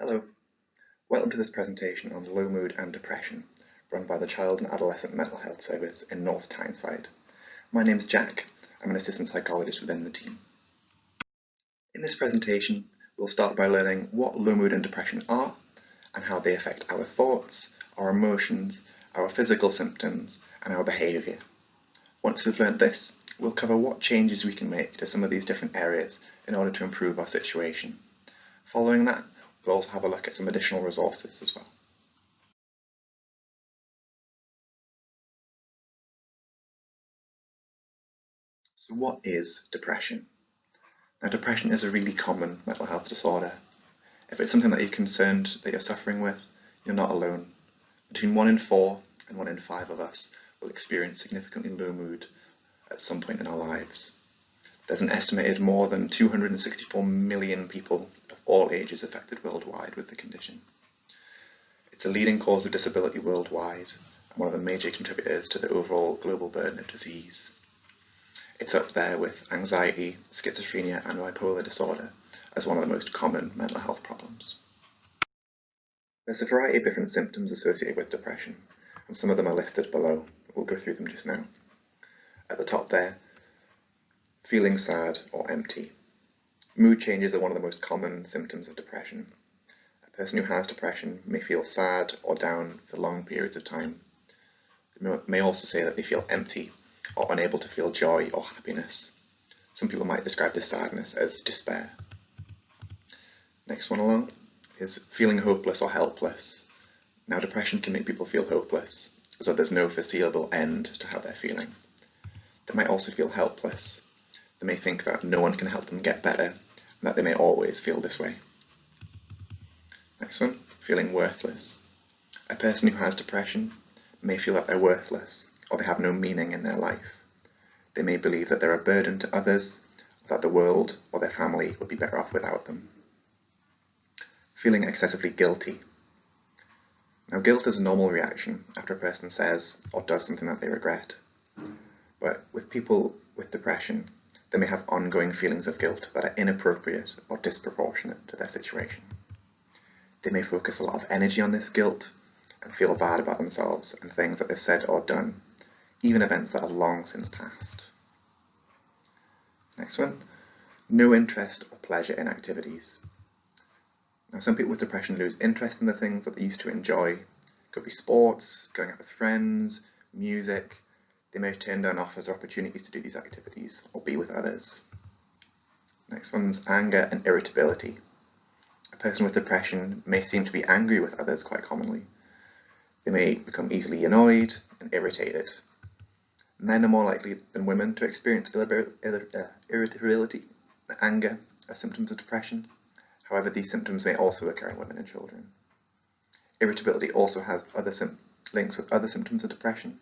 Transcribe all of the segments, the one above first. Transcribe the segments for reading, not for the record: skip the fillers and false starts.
Hello, welcome to this presentation on low mood and depression, run by the Child and Adolescent Mental Health Service in North Tyneside. My name is Jack. I'm an assistant psychologist within the team. In this presentation, we'll start by learning what low mood and depression are and how they affect our thoughts, our emotions, our physical symptoms, and our behaviour. Once we've learned this, we'll cover what changes we can make to some of these different areas in order to improve our situation. Following that, we'll also have a look at some additional resources as well. So what is depression? Now, depression is a really common mental health disorder. If it's something that you're concerned that you're suffering with, you're not alone. Between 1 in 4 and 1 in 5 of us will experience significantly low mood at some point in our lives. There's an estimated more than 264 million people of all ages affected worldwide with the condition. It's a leading cause of disability worldwide and one of the major contributors to the overall global burden of disease. It's up there with anxiety, schizophrenia and bipolar disorder as one of the most common mental health problems. There's a variety of different symptoms associated with depression, and some of them are listed below. We'll go through them just now. At the top there, feeling sad or empty. Mood changes are one of the most common symptoms of depression. A person who has depression may feel sad or down for long periods of time. They may also say that they feel empty or unable to feel joy or happiness. Some people might describe this sadness as despair. Next one along is feeling hopeless or helpless. Now, depression can make people feel hopeless, as though there's no foreseeable end to how they're feeling. They might also feel helpless. They may think that no one can help them get better, and that they may always feel this way. Next one, feeling worthless. A person who has depression may feel that they're worthless, or they have no meaning in their life. They may believe that they're a burden to others, or that the world or their family would be better off without them. Feeling excessively guilty. Now, guilt is a normal reaction after a person says or does something that they regret. But with people with depression, they may have ongoing feelings of guilt that are inappropriate or disproportionate to their situation. They may focus a lot of energy on this guilt and feel bad about themselves and things that they've said or done, even events that have long since passed. Next one, no interest or pleasure in activities. Now, some people with depression lose interest in the things that they used to enjoy. It could be sports, going out with friends, music. They may turn down offers or opportunities to do these activities or be with others. Next one's anger and irritability. A person with depression may seem to be angry with others quite commonly. They may become easily annoyed and irritated. Men are more likely than women to experience irritability and anger as symptoms of depression. However, these symptoms may also occur in women and children. Irritability also has other links with other symptoms of depression.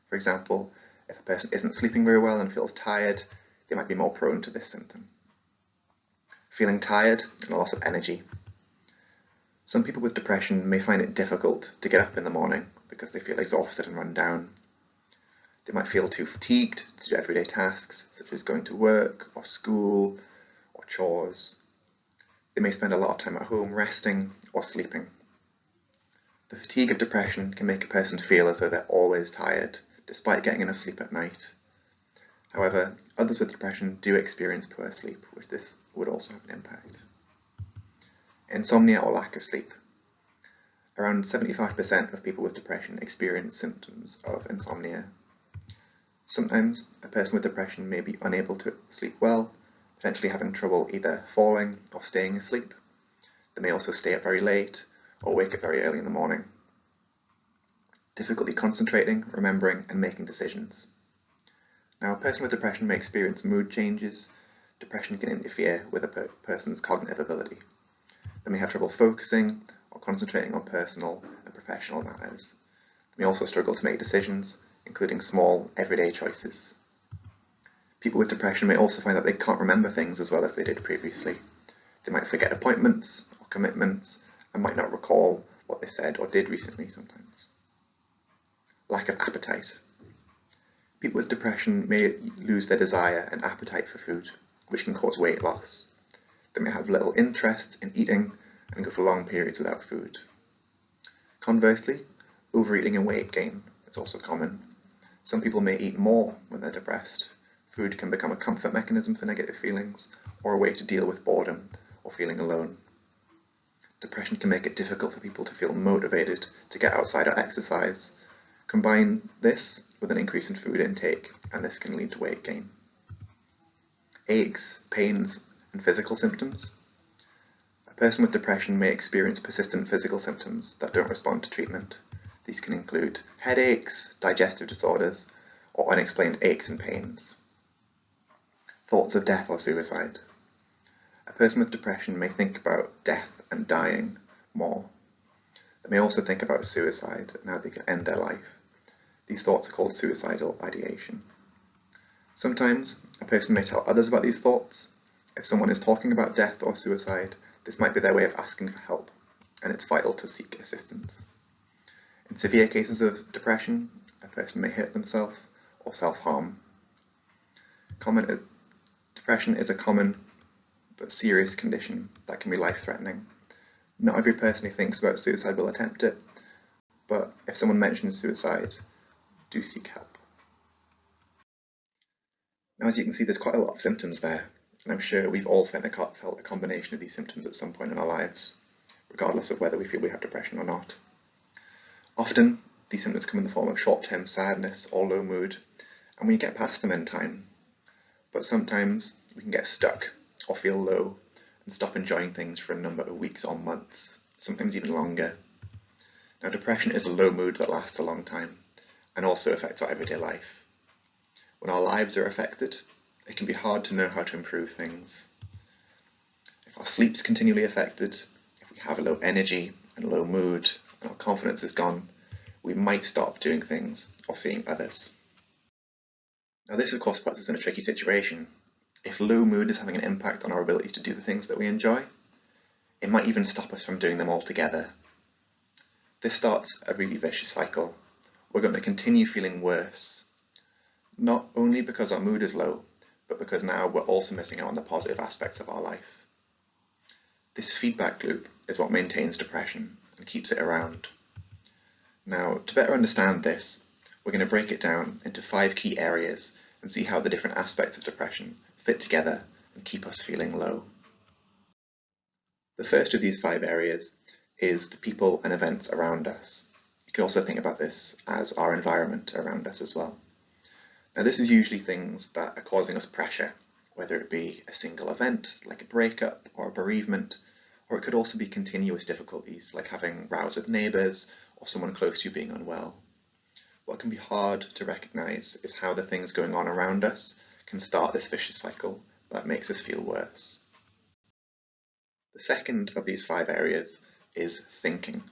For example, if a person isn't sleeping very well and feels tired, they might be more prone to this symptom. Feeling tired and a loss of energy. Some people with depression may find it difficult to get up in the morning because they feel exhausted and run down. They might feel too fatigued to do everyday tasks, such as going to work or school or chores. They may spend a lot of time at home resting or sleeping. The fatigue of depression can make a person feel as though they're always tired, despite getting enough sleep at night. However, others with depression do experience poor sleep, which this would also have an impact. Insomnia or lack of sleep. Around 75% of people with depression experience symptoms of insomnia. Sometimes a person with depression may be unable to sleep well, potentially having trouble either falling or staying asleep. They may also stay up very late or wake up very early in the morning. Difficulty concentrating, remembering, and making decisions. Now, a person with depression may experience mood changes. Depression can interfere with a person's cognitive ability. They may have trouble focusing or concentrating on personal and professional matters. They may also struggle to make decisions, including small, everyday choices. People with depression may also find that they can't remember things as well as they did previously. They might forget appointments or commitments and might not recall what they said or did recently sometimes. Lack of appetite. People with depression may lose their desire and appetite for food, which can cause weight loss. They may have little interest in eating and go for long periods without food. Conversely, overeating and weight gain is also common. Some people may eat more when they're depressed. Food can become a comfort mechanism for negative feelings, or a way to deal with boredom or feeling alone. Depression can make it difficult for people to feel motivated to get outside or exercise. Combine this with an increase in food intake, and this can lead to weight gain. Aches, pains, and physical symptoms. A person with depression may experience persistent physical symptoms that don't respond to treatment. These can include headaches, digestive disorders, or unexplained aches and pains. Thoughts of death or suicide. A person with depression may think about death and dying more. They may also think about suicide and how they can end their life. These thoughts are called suicidal ideation. Sometimes a person may tell others about these thoughts. If someone is talking about death or suicide, this might be their way of asking for help, and it's vital to seek assistance. In severe cases of depression, a person may hurt themselves or self-harm. Depression is a common but serious condition that can be life-threatening. Not every person who thinks about suicide will attempt it, but if someone mentions suicide, do seek help. Now, as you can see, there's quite a lot of symptoms there, and I'm sure we've all felt a combination of these symptoms at some point in our lives, regardless of whether we feel we have depression or not. Often, these symptoms come in the form of short-term sadness or low mood, and we get past them in time. But sometimes we can get stuck or feel low and stop enjoying things for a number of weeks or months, sometimes even longer. Now, depression is a low mood that lasts a long time and also affects our everyday life. When our lives are affected, it can be hard to know how to improve things. If our sleep's continually affected, if we have a low energy and low mood, and our confidence is gone, we might stop doing things or seeing others. Now, this of course puts us in a tricky situation. If low mood is having an impact on our ability to do the things that we enjoy, it might even stop us from doing them altogether. This starts a really vicious cycle. We're going to continue feeling worse, not only because our mood is low, but because now we're also missing out on the positive aspects of our life. This feedback loop is what maintains depression and keeps it around. Now, to better understand this, we're going to break it down into 5 key areas and see how the different aspects of depression fit together and keep us feeling low. The first of these 5 areas is the people and events around us. You can also think about this as our environment around us as well. Now, this is usually things that are causing us pressure, whether it be a single event like a breakup or a bereavement, or it could also be continuous difficulties like having rows with neighbours or someone close to you being unwell. What can be hard to recognise is how the things going on around us can start this vicious cycle that makes us feel worse. The second of these 5 areas is thinking.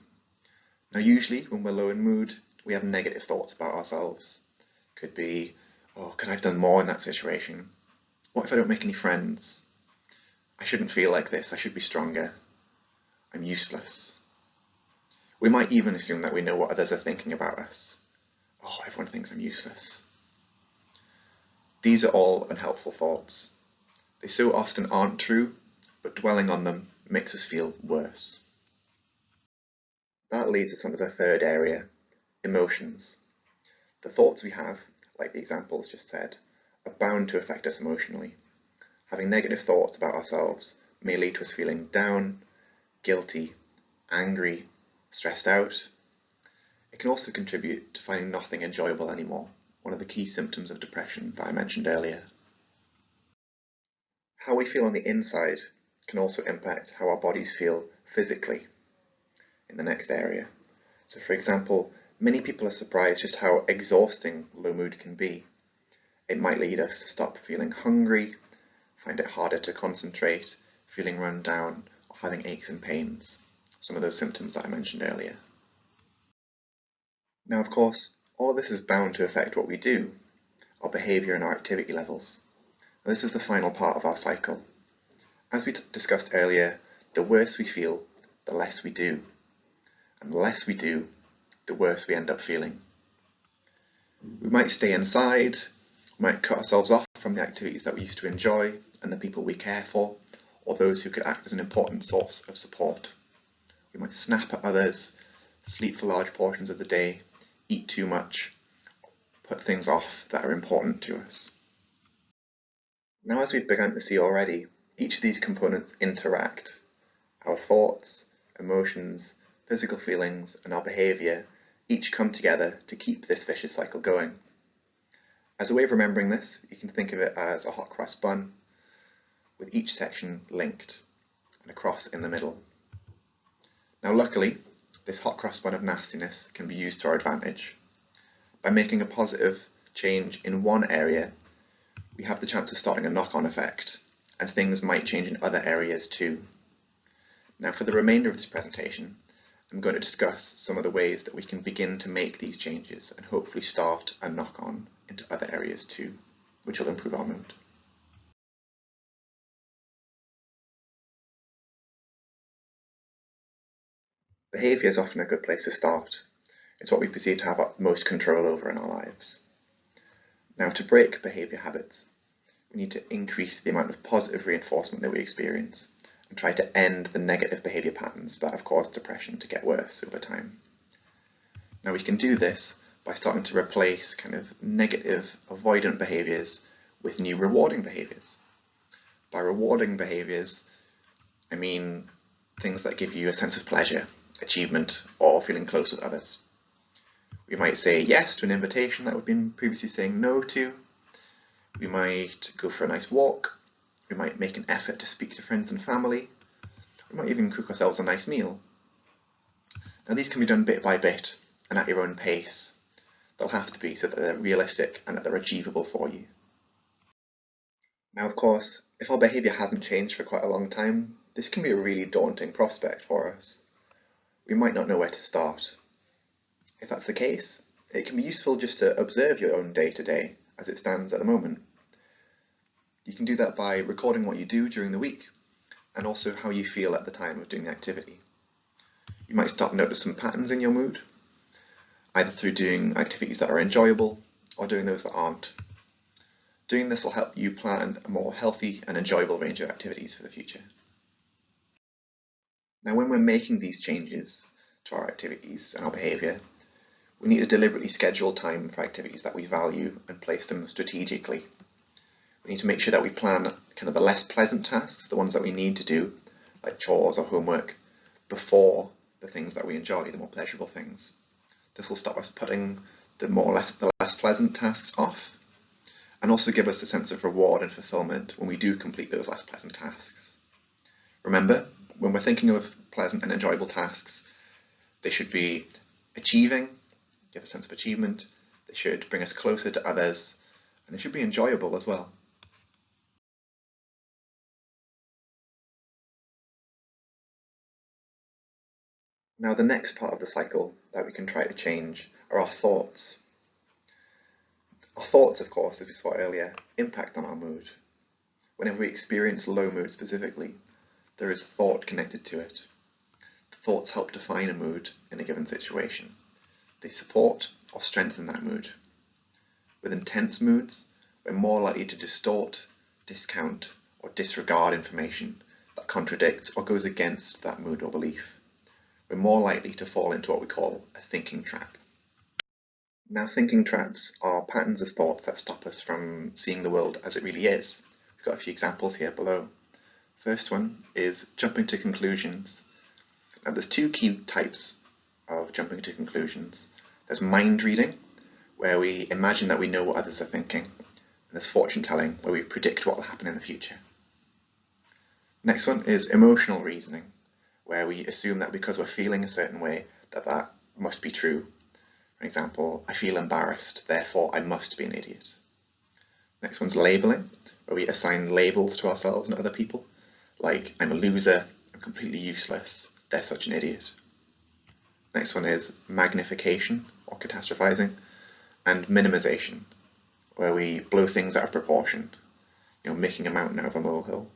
Now, usually when we're low in mood, we have negative thoughts about ourselves. Could be, oh, could I have done more in that situation? What if I don't make any friends? I shouldn't feel like this, I should be stronger. I'm useless. We might even assume that we know what others are thinking about us. Oh, everyone thinks I'm useless. These are all unhelpful thoughts. They so often aren't true, but dwelling on them makes us feel worse. That leads us on to the third area, emotions. The thoughts we have, like the examples just said, are bound to affect us emotionally. Having negative thoughts about ourselves may lead to us feeling down, guilty, angry, stressed out. It can also contribute to finding nothing enjoyable anymore, one of the key symptoms of depression that I mentioned earlier. How we feel on the inside can also impact how our bodies feel physically in the next area. So, for example, many people are surprised just how exhausting low mood can be. It might lead us to stop feeling hungry, find it harder to concentrate, feeling run down, or having aches and pains, some of those symptoms that I mentioned earlier. Now, of course, all of this is bound to affect what we do, our behaviour and our activity levels. And this is the final part of our cycle. As we discussed earlier, the worse we feel, the less we do. And the less we do, the worse we end up feeling. We might stay inside, we might cut ourselves off from the activities that we used to enjoy and the people we care for, or those who could act as an important source of support. might snap at others, sleep for large portions of the day, eat too much, put things off that are important to us. Now, as we've begun to see already, each of these components interact. Our thoughts, emotions, physical feelings, and our behaviour each come together to keep this vicious cycle going. As a way of remembering this, you can think of it as a hot cross bun, with each section linked and a cross in the middle. Now, luckily, this hot cross bun of nastiness can be used to our advantage. By making a positive change in one area, we have the chance of starting a knock-on effect, and things might change in other areas too. Now, for the remainder of this presentation, I'm going to discuss some of the ways that we can begin to make these changes and hopefully start a knock-on into other areas too, which will improve our mood. Behaviour is often a good place to start. It's what we perceive to have most control over in our lives. Now, to break behaviour habits, we need to increase the amount of positive reinforcement that we experience and try to end the negative behaviour patterns that have caused depression to get worse over time. Now, we can do this by starting to replace kind of negative, avoidant behaviours with new rewarding behaviours. By rewarding behaviours, I mean things that give you a sense of pleasure, achievement, or feeling close with others. We might say yes to an invitation that we've been previously saying no to. We might go for a nice walk. We might make an effort to speak to friends and family. We might even cook ourselves a nice meal. Now, these can be done bit by bit and at your own pace. They'll have to be so that they're realistic and that they're achievable for you. Now, of course, if our behaviour hasn't changed for quite a long time, this can be a really daunting prospect for us. We might not know where to start. If that's the case, it can be useful just to observe your own day-to-day as it stands at the moment. You can do that by recording what you do during the week and also how you feel at the time of doing the activity. You might start to notice some patterns in your mood, either through doing activities that are enjoyable or doing those that aren't. Doing this will help you plan a more healthy and enjoyable range of activities for the future. Now, when we're making these changes to our activities and our behaviour, we need to deliberately schedule time for activities that we value and place them strategically. We need to make sure that we plan kind of the less pleasant tasks, the ones that we need to do, like chores or homework, before the things that we enjoy, the more pleasurable things. This will stop us putting the less pleasant tasks off, and also give us a sense of reward and fulfillment when we do complete those less pleasant tasks. Remember, when we're thinking of pleasant and enjoyable tasks, they should be achieving, give a sense of achievement, they should bring us closer to others, and they should be enjoyable as well. Now, the next part of the cycle that we can try to change are our thoughts. Our thoughts, of course, as we saw earlier, impact on our mood. Whenever we experience low mood specifically, there is thought connected to it. Thoughts help define a mood in a given situation. They support or strengthen that mood. With intense moods, we're more likely to distort, discount, or disregard information that contradicts or goes against that mood or belief. We're more likely to fall into what we call a thinking trap. Now, thinking traps are patterns of thought that stop us from seeing the world as it really is. We've got a few examples here below. First one is jumping to conclusions. Now, there's two key types of jumping to conclusions. There's mind reading, where we imagine that we know what others are thinking. And there's fortune telling, where we predict what will happen in the future. Next one is emotional reasoning, where we assume that because we're feeling a certain way, that must be true. For example, I feel embarrassed, therefore I must be an idiot. Next one's labeling, where we assign labels to ourselves and other people, like I'm a loser, I'm completely useless, they're such an idiot. Next one is magnification or catastrophizing, and minimization, where we blow things out of proportion, making a mountain out of a molehill,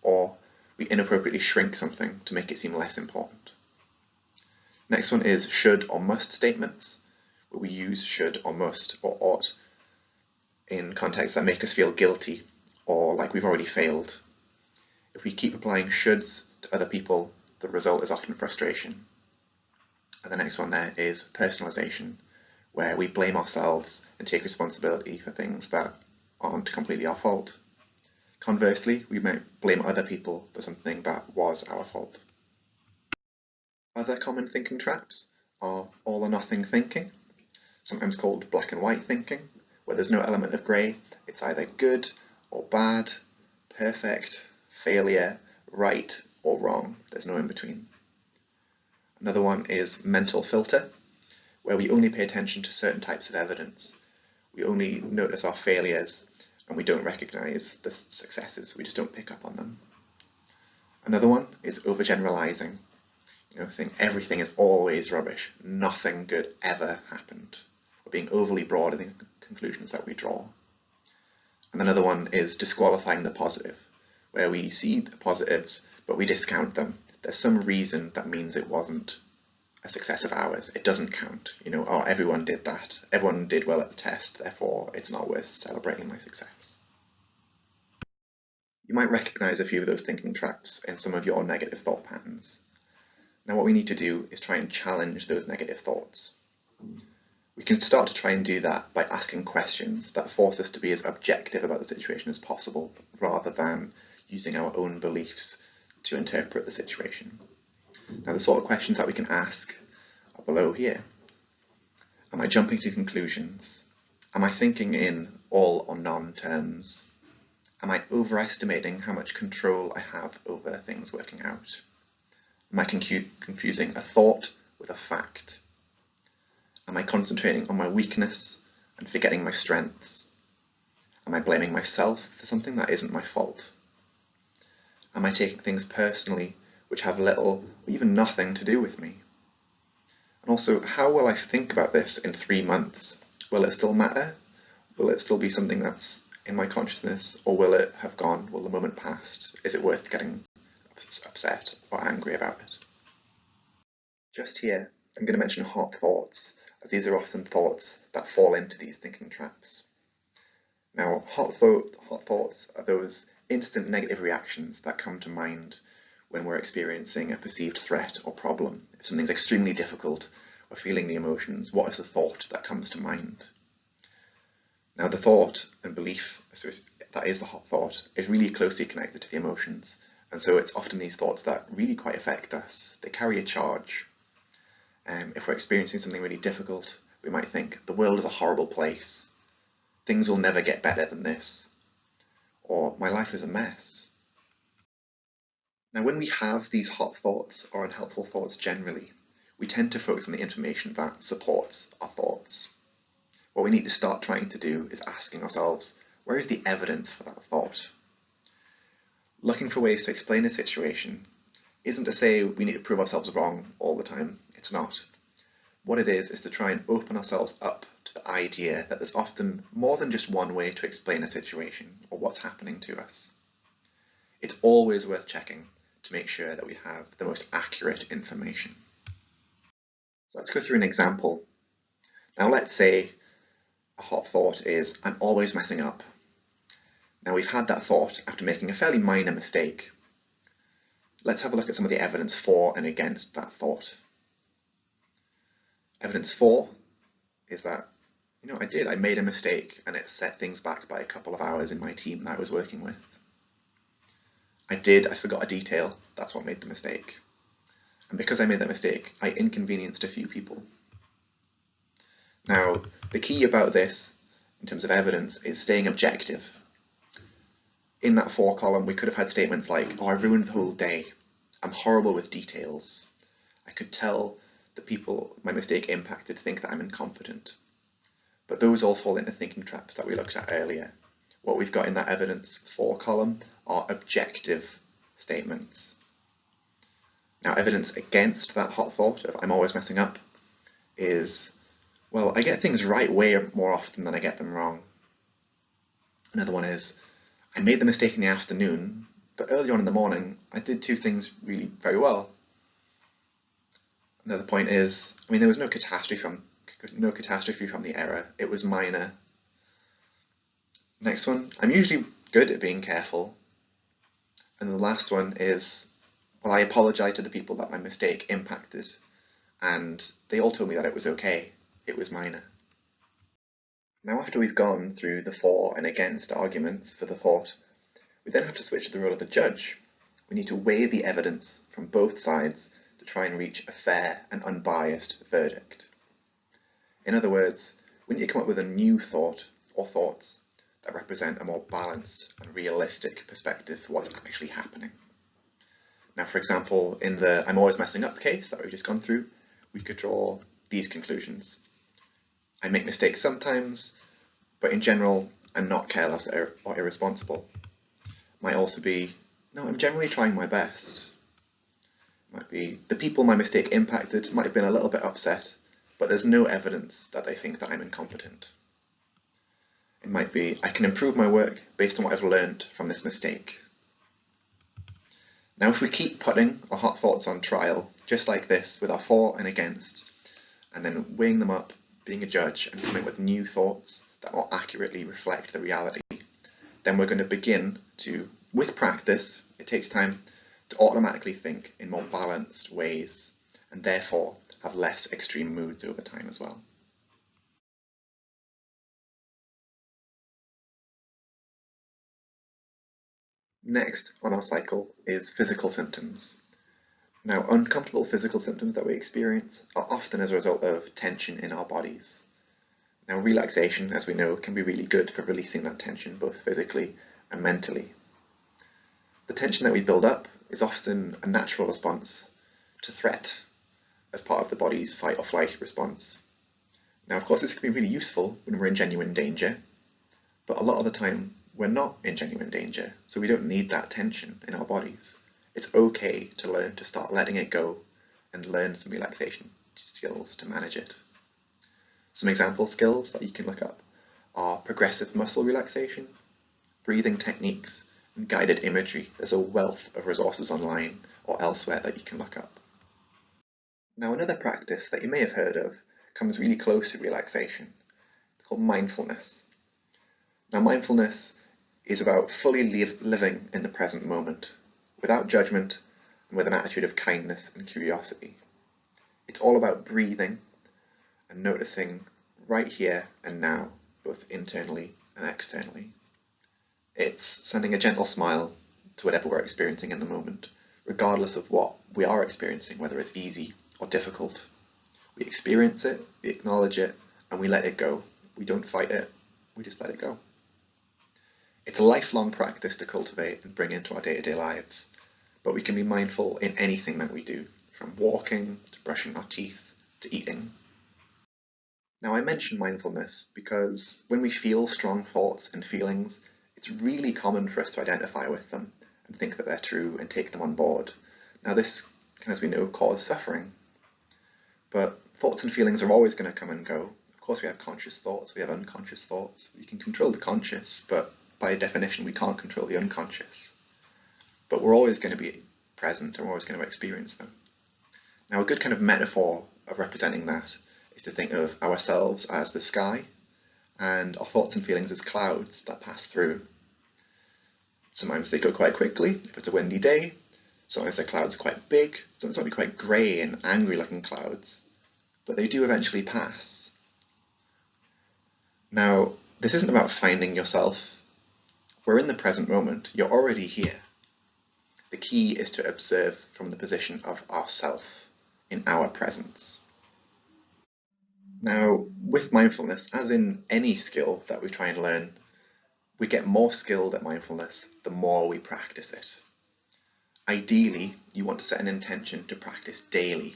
or we inappropriately shrink something to make it seem less important. Next one is should or must statements, where we use should or must or ought in contexts that make us feel guilty or like we've already failed. If we keep applying shoulds to other people, the result is often frustration. And the next one there is personalization, where we blame ourselves and take responsibility for things that aren't completely our fault. Conversely, we might blame other people for something that was our fault. Other common thinking traps are all or nothing thinking, sometimes called black and white thinking, where there's no element of grey. It's either good or bad, perfect, failure, right or wrong. There's no in between. Another one is mental filter, where we only pay attention to certain types of evidence. We only notice our failures and we don't recognise the successes. We just don't pick up on them. Another one is overgeneralising, saying everything is always rubbish, nothing good ever happened. We're being overly broad in the conclusions that we draw. And another one is disqualifying the positive, where we see the positives but we discount them. There's some reason that means it wasn't a success of ours. It doesn't count. Oh, everyone did that. Everyone did well at the test, therefore it's not worth celebrating my success. You might recognise a few of those thinking traps in some of your negative thought patterns. Now what we need to do is try and challenge those negative thoughts. We can start to try and do that by asking questions that force us to be as objective about the situation as possible, rather than using our own beliefs to interpret the situation. Now the sort of questions that we can ask are below here. Am I jumping to conclusions? Am I thinking in all or none terms? Am I overestimating how much control I have over things working out? Am I confusing a thought with a fact? Am I concentrating on my weakness and forgetting my strengths? Am I blaming myself for something that isn't my fault? Am I taking things personally which have little or even nothing to do with me? And also, how will I think about this in 3 months? Will it still matter? Will it still be something that's in my consciousness, or will it have gone? Will the moment past? Is it worth getting upset or angry about it? Just here, I'm going to mention hot thoughts, as these are often thoughts that fall into these thinking traps. Now, hot thoughts are those instant negative reactions that come to mind when we're experiencing a perceived threat or problem. If something's extremely difficult, or feeling the emotions, what is the thought that comes to mind? Now, the thought and belief, so that is the hot thought, is really closely connected to the emotions, and so it's often these thoughts that really quite affect us. They carry a charge. If we're experiencing something really difficult, we might think, the world is a horrible place. Things will never get better than this. Or, my life is a mess. Now, when we have these hot thoughts or unhelpful thoughts generally, we tend to focus on the information that supports our thoughts. What we need to start trying to do is asking ourselves, where is the evidence for that thought? Looking for ways to explain a situation isn't to say we need to prove ourselves wrong all the time. It's not. What it is to try and open ourselves up to the idea that there's often more than just one way to explain a situation or what's happening to us. It's always worth checking to make sure that we have the most accurate information. So let's go through an example. Now let's say a hot thought is, I'm always messing up. Now we've had that thought after making a fairly minor mistake. Let's have a look at some of the evidence for and against that thought. Evidence for is that, I made a mistake and it set things back by a couple of hours in my team that I was working with. I forgot a detail, that's what made the mistake. And because I made that mistake, I inconvenienced a few people. Now, the key about this, in terms of evidence, is staying objective. In that for column, we could have had statements like, I ruined the whole day. I'm horrible with details. I could tell the people my mistake impacted think that I'm incompetent. But those all fall into thinking traps that we looked at earlier. What we've got in that evidence for column are objective statements. Now, evidence against that hot thought of I'm always messing up is, well, I get things right way more often than I get them wrong. Another one is, I made the mistake in the afternoon, but early on in the morning, I did 2 things really very well. Another point is, there was no catastrophe from the error. It was minor. Next one, I'm usually good at being careful. And the last one is, Well, I apologised to the people that my mistake impacted, and they all told me that it was okay, it was minor. Now, after we've gone through the for and against arguments for the thought, we then have to switch to the role of the judge. We need to weigh the evidence from both sides to try and reach a fair and unbiased verdict. In other words, we need to come up with a new thought or thoughts that represent a more balanced and realistic perspective for what's actually happening. Now, for example, in the I'm always messing up case that we've just gone through, we could draw these conclusions. I make mistakes sometimes, but in general, I'm not careless or irresponsible. Might also be, no, I'm generally trying my best. Might be, the people my mistake impacted might have been a little bit upset, but there's no evidence that they think that I'm incompetent. It might be, I can improve my work based on what I've learned from this mistake. Now, if we keep putting our hot thoughts on trial, just like this, with our for and against, and then weighing them up, being a judge, and coming with new thoughts that more accurately reflect the reality, then we're going to begin to, with practice, it takes time to automatically think in more balanced ways, and therefore have less extreme moods over time as well. Next on our cycle is physical symptoms. Now, uncomfortable physical symptoms that we experience are often as a result of tension in our bodies. Now, relaxation, as we know, can be really good for releasing that tension, both physically and mentally. The tension that we build up is often a natural response to threat as part of the body's fight or flight response. Now, of course, this can be really useful when we're in genuine danger, but a lot of the time we're not in genuine danger, so we don't need that tension in our bodies. It's okay to learn to start letting it go and learn some relaxation skills to manage it. Some example skills that you can look up are progressive muscle relaxation, breathing techniques, and guided imagery. There's a wealth of resources online or elsewhere that you can look up. Now, another practice that you may have heard of comes really close to relaxation. It's called mindfulness. Now, mindfulness is about fully living in the present moment, without judgment and with an attitude of kindness and curiosity. It's all about breathing and noticing right here and now, both internally and externally. It's sending a gentle smile to whatever we're experiencing in the moment, regardless of what we are experiencing, whether it's easy or difficult. We experience it, we acknowledge it, and we let it go. We don't fight it, we just let it go. It's a lifelong practice to cultivate and bring into our day-to-day lives, but we can be mindful in anything that we do, from walking to brushing our teeth to eating. Now, I mention mindfulness because when we feel strong thoughts and feelings, it's really common for us to identify with them and think that they're true and take them on board. Now, this can, as we know, cause suffering, but thoughts and feelings are always going to come and go. Of course, we have conscious thoughts, we have unconscious thoughts. We can control the conscious, but by definition, we can't control the unconscious. But we're always going to be present and we're always going to experience them. Now, a good kind of metaphor of representing that is to think of ourselves as the sky and our thoughts and feelings as clouds that pass through. Sometimes they go quite quickly if it's a windy day. Sometimes the clouds are quite big. Sometimes they might be quite grey and angry looking clouds, but they do eventually pass. Now, this isn't about finding yourself. We're in the present moment. You're already here. The key is to observe from the position of ourself in our presence. Now, with mindfulness, as in any skill that we try and learn, we get more skilled at mindfulness the more we practice it. Ideally, you want to set an intention to practice daily.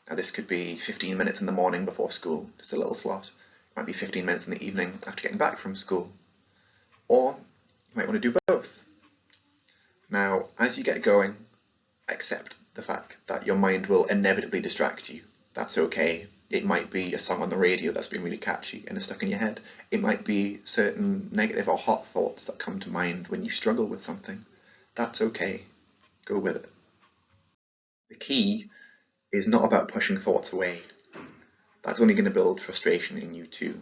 Now, this could be 15 minutes in the morning before school, just a little slot. It might be 15 minutes in the evening after getting back from school. Or you might want to do both. Now, as you get going, accept the fact that your mind will inevitably distract you. That's okay. It might be a song on the radio that's been really catchy and is stuck in your head. It might be certain negative or hot thoughts that come to mind when you struggle with something. That's okay. Go with it. The key is not about pushing thoughts away. That's only going to build frustration in you too.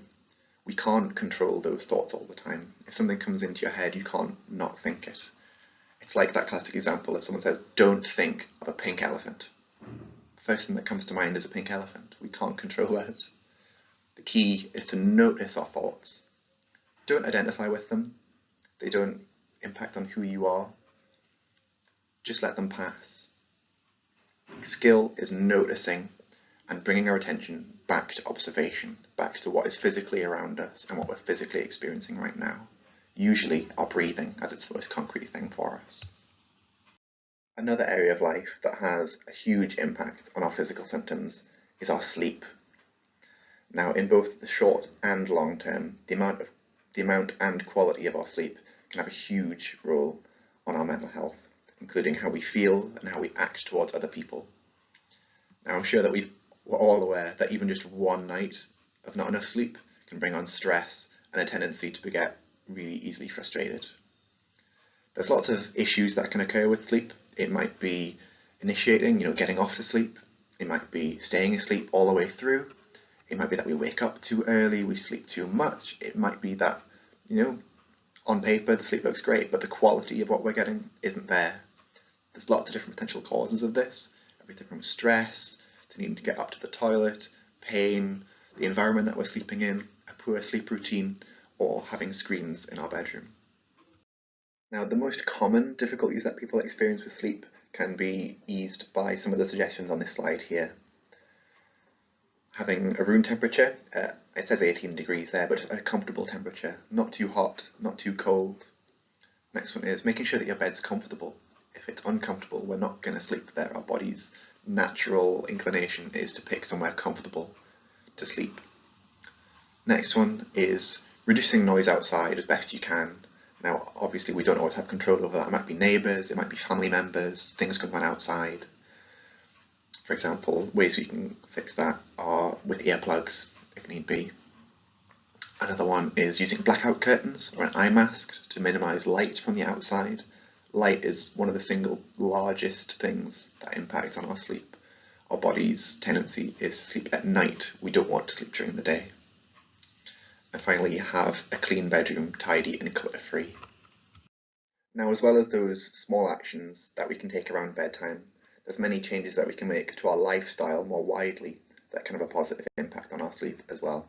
We can't control those thoughts all the time. If something comes into your head, you can't not think it. It's like that classic example if someone says, don't think of a pink elephant. First thing that comes to mind is a pink elephant. We can't control that. The key is to notice our thoughts. Don't identify with them. They don't impact on who you are. Just let them pass. The skill is noticing and bringing our attention back to observation, back to what is physically around us and what we're physically experiencing right now. Usually our breathing, as it's the most concrete thing for us. Another area of life that has a huge impact on our physical symptoms is our sleep. Now, in both the short and long term, the amount and quality of our sleep can have a huge role on our mental health, including how we feel and how we act towards other people. Now, I'm sure that we're all aware that even just one night of not enough sleep can bring on stress and a tendency to get really easily frustrated. There's lots of issues that can occur with sleep. It might be initiating, getting off to sleep. It might be staying asleep all the way through. It might be that we wake up too early, we sleep too much. It might be that, on paper the sleep looks great, but the quality of what we're getting isn't there. There's lots of different potential causes of this. Everything from stress to needing to get up to the toilet, pain, the environment that we're sleeping in, a poor sleep routine, or having screens in our bedroom. Now, the most common difficulties that people experience with sleep can be eased by some of the suggestions on this slide here. Having a room temperature, it says 18 degrees there, but a comfortable temperature, not too hot, not too cold. Next one is making sure that your bed's comfortable. If it's uncomfortable, we're not going to sleep there. Our body's natural inclination is to pick somewhere comfortable to sleep. Next one is reducing noise outside as best you can. Now, obviously, we don't always have control over that. It might be neighbours, it might be family members, things going on outside. For example, ways we can fix that are with earplugs, if need be. Another one is using blackout curtains or an eye mask to minimise light from the outside. Light is one of the single largest things that impacts on our sleep. Our body's tendency is to sleep at night. We don't want to sleep during the day. And finally, have a clean bedroom, tidy and clutter-free. Now, as well as those small actions that we can take around bedtime, there's many changes that we can make to our lifestyle more widely that can have a positive impact on our sleep as well.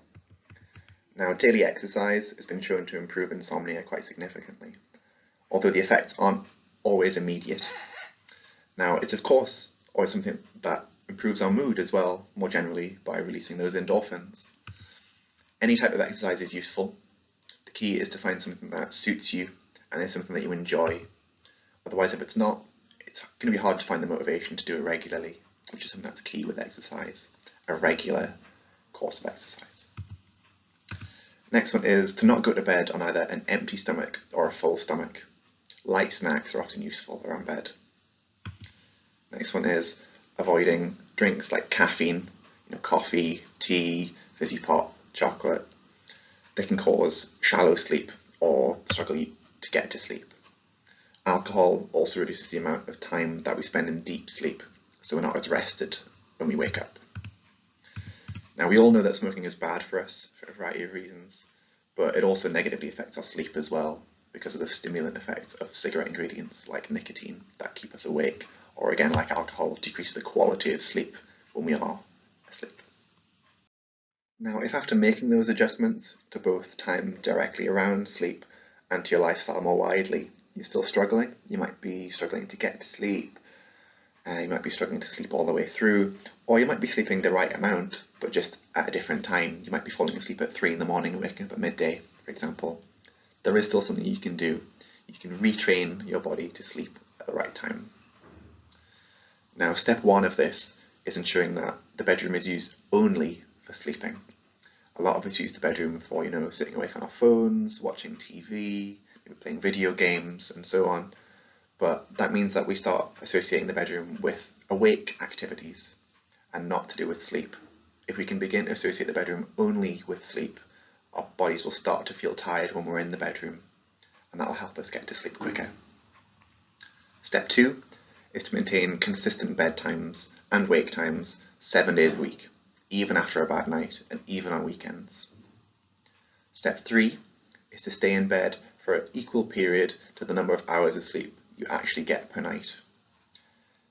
Now, daily exercise has been shown to improve insomnia quite significantly, although the effects aren't always immediate. Now, it's of course always something that improves our mood as well, more generally, by releasing those endorphins. Any type of exercise is useful. The key is to find something that suits you and is something that you enjoy. Otherwise, if it's not, it's going to be hard to find the motivation to do it regularly, which is something that's key with exercise, a regular course of exercise. Next one is to not go to bed on either an empty stomach or a full stomach. Light snacks are often useful around bed. Next one is avoiding drinks like caffeine, coffee, tea, fizzy pop, chocolate. They can cause shallow sleep or struggle to get to sleep. Alcohol also reduces the amount of time that we spend in deep sleep, so we're not as rested when we wake up. Now, we all know that smoking is bad for us for a variety of reasons, but it also negatively affects our sleep as well because of the stimulant effects of cigarette ingredients like nicotine that keep us awake, or again, like alcohol, decrease the quality of sleep when we are asleep. Now, if after making those adjustments to both time directly around sleep and to your lifestyle more widely, you're still struggling, you might be struggling to get to sleep, you might be struggling to sleep all the way through, or you might be sleeping the right amount, but just at a different time. You might be falling asleep at 3 in the morning and waking up at midday, for example. There is still something you can do. You can retrain your body to sleep at the right time. Now, step one of this is ensuring that the bedroom is used only for sleeping. A lot of us use the bedroom for, sitting awake on our phones, watching TV, maybe playing video games, and so on. But that means that we start associating the bedroom with awake activities and not to do with sleep. If we can begin to associate the bedroom only with sleep, our bodies will start to feel tired when we're in the bedroom, and that will help us get to sleep quicker. Step 2 is to maintain consistent bedtimes and wake times 7 days a week, even after a bad night and even on weekends. Step 3 is to stay in bed for an equal period to the number of hours of sleep you actually get per night.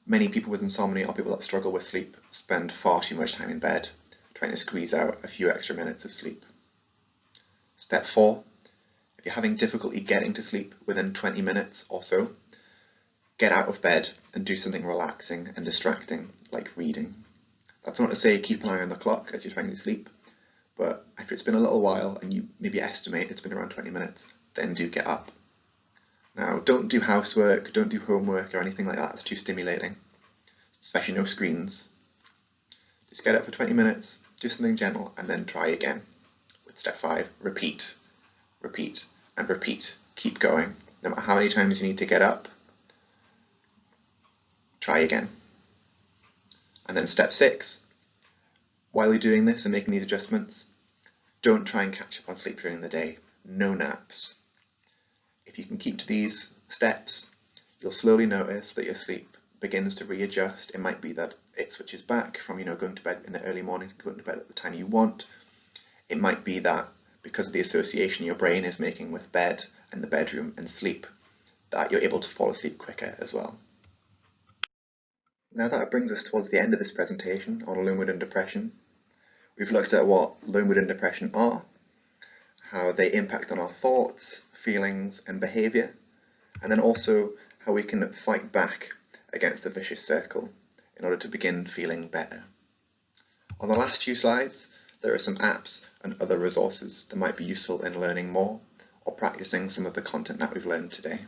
Many people with insomnia or people that struggle with sleep spend far too much time in bed, trying to squeeze out a few extra minutes of sleep. Step 4, if you're having difficulty getting to sleep within 20 minutes or so, get out of bed and do something relaxing and distracting, like reading. That's not to say keep an eye on the clock as you're trying to sleep, but if it's been a little while and you maybe estimate it's been around 20 minutes, then do get up. Now, don't do housework, don't do homework or anything like that, it's too stimulating, especially no screens. Just get up for 20 minutes, do something gentle, and then try again. With step 5, repeat, repeat, and repeat. Keep going. No matter how many times you need to get up, try again. And then step 6, while you're doing this and making these adjustments, don't try and catch up on sleep during the day. No naps. If you can keep to these steps, you'll slowly notice that your sleep begins to readjust. It might be that it switches back from going to bed in the early morning to going to bed at the time you want. It might be that because of the association your brain is making with bed and the bedroom and sleep, that you're able to fall asleep quicker as well. Now that brings us towards the end of this presentation on low mood and depression. We've looked at what low mood and depression are, how they impact on our thoughts, feelings and behaviour, and then also how we can fight back against the vicious circle in order to begin feeling better. On the last few slides, there are some apps and other resources that might be useful in learning more or practicing some of the content that we've learned today.